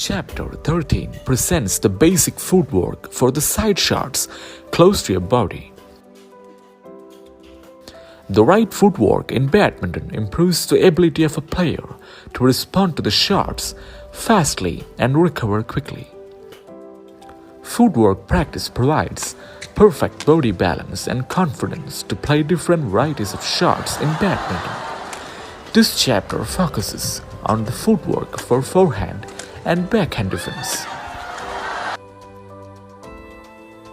Chapter 13 presents the basic footwork for the side shots close to your body. The right footwork in badminton improves the ability of a player to respond to the shots fastly and recover quickly. Footwork practice provides perfect body balance and confidence to play different varieties of shots in badminton. This chapter focuses on the footwork for forehand and backhand defense.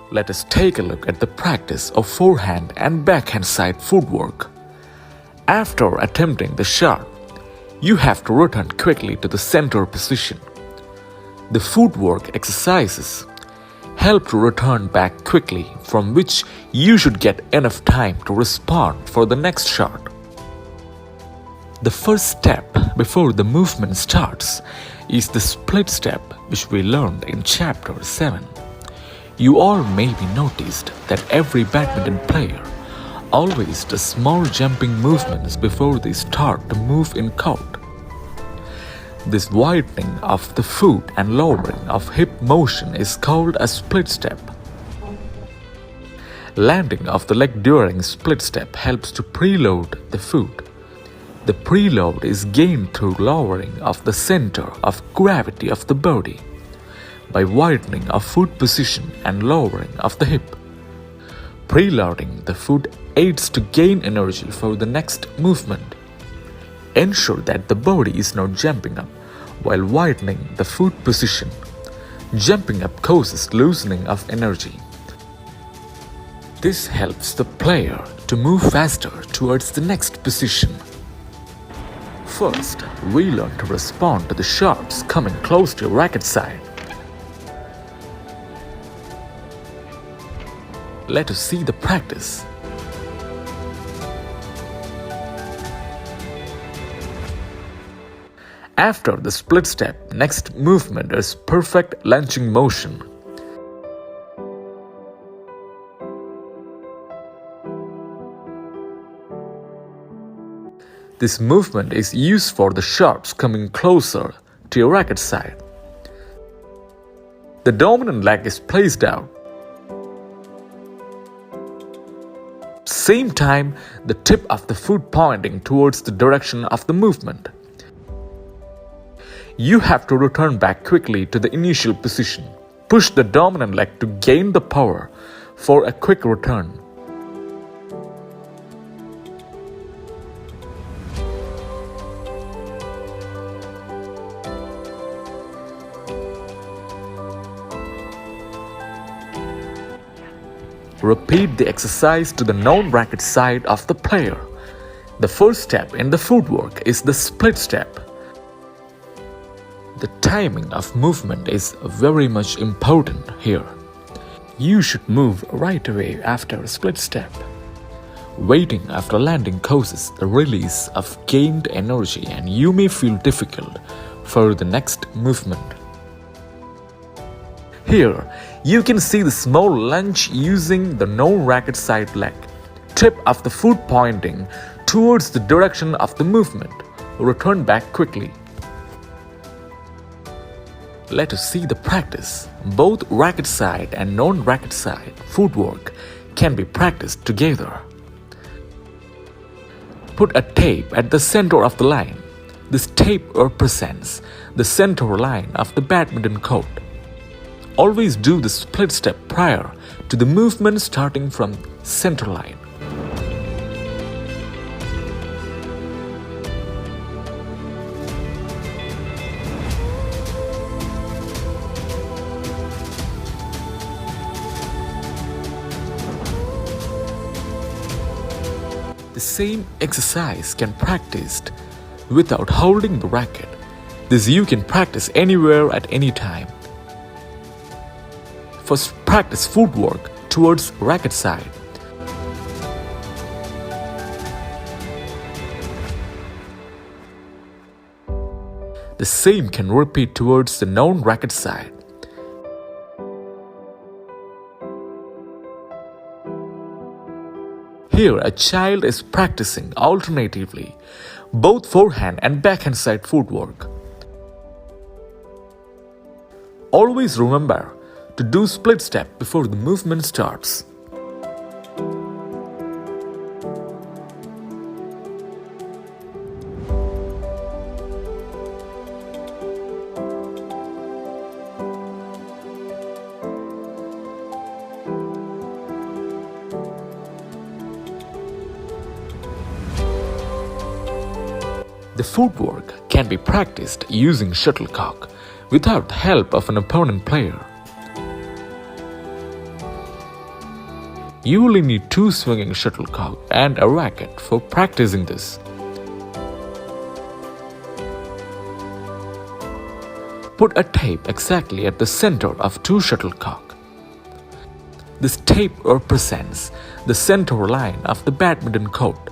Let us take a look at the practice of forehand and backhand side footwork. After attempting the shot, you have to return quickly to the center position. The footwork exercises help to return back quickly, from which you should get enough time to respond for the next shot. The first step before the movement starts is the split step, which we learned in chapter 7. You all maybe noticed that every badminton player always does small jumping movements before they start to move in court. This widening of the foot and lowering of hip motion is called a split step. Landing of the leg during split step helps to preload the foot. The preload is gained through lowering of the center of gravity of the body by widening of foot position and lowering of the hip. Preloading the foot aids to gain energy for the next movement. Ensure that the body is not jumping up while widening the foot position. Jumping up causes loosening of energy. This helps the player to move faster towards the next position. First, we learn to respond to the shots coming close to your racket side. Let us see the practice. After the split step, next movement is perfect lunging motion. This movement is used for the shots coming closer to your racket side. The dominant leg is placed out. Same time, the tip of the foot pointing towards the direction of the movement. You have to return back quickly to the initial position. Push the dominant leg to gain the power for a quick return. Repeat the exercise to the non-racket side of the player. The first step in the footwork is the split step. The timing of movement is very much important here. You should move right away after a split step. Waiting after landing causes the release of gained energy and you may feel difficult for the next movement. Here, you can see the small lunge using the no-racket side leg. Tip of the foot pointing towards the direction of the movement. Return back quickly. Let us see the practice. Both racket side and non-racket side footwork can be practiced together. Put a tape at the center of the line. This tape represents the center line of the badminton court. Always do the split step prior to the movement starting from center line. The same exercise can be practiced without holding the racket. This you can practice anywhere at any time. First, practice footwork towards racket side. The same can repeat towards the non-racket side. Here, a child is practicing alternatively both forehand and backhand side footwork. Always remember to do split step before the movement starts. The footwork can be practiced using shuttlecock without the help of an opponent player. You only need 2 swinging shuttlecock and a racket for practicing this. Put a tape exactly at the center of 2 shuttlecock. This tape represents the center line of the badminton court.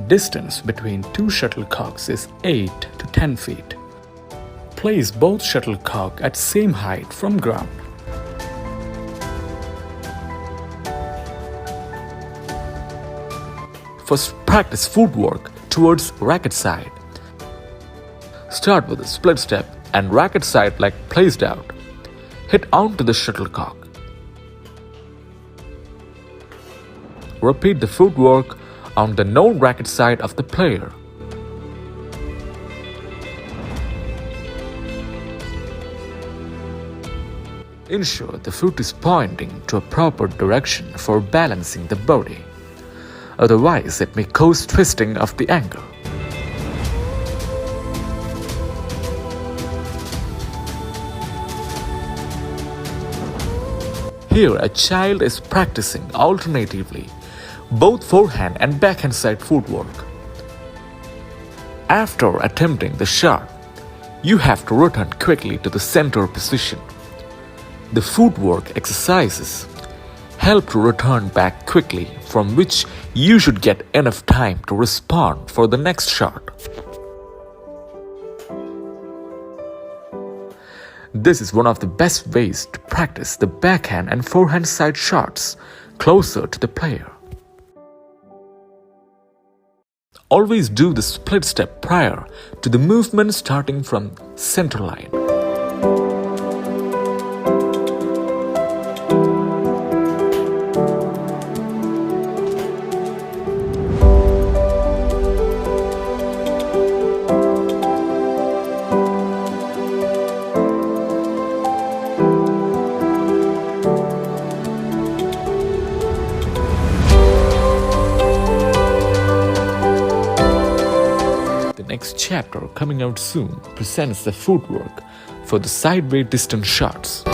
Distance between 2 shuttlecocks is 8 to 10 feet. Place both shuttlecock at same height from ground. First, practice footwork towards racket side. Start with a split step and racket side leg placed out. Hit onto the shuttlecock. Repeat the footwork on the known racket side of the player. Ensure the foot is pointing to a proper direction for balancing the body. Otherwise, it may cause twisting of the ankle. Here, a child is practicing alternatively both forehand and backhand side footwork. After attempting the shot, you have to return quickly to the center position. The footwork exercises help to return back quickly, from which you should get enough time to respond for the next shot. This is one of the best ways to practice the backhand and forehand side shots closer to the player. Always do the split step prior to the movement starting from center line. Next chapter coming out soon presents the footwork for the sideway distance shots.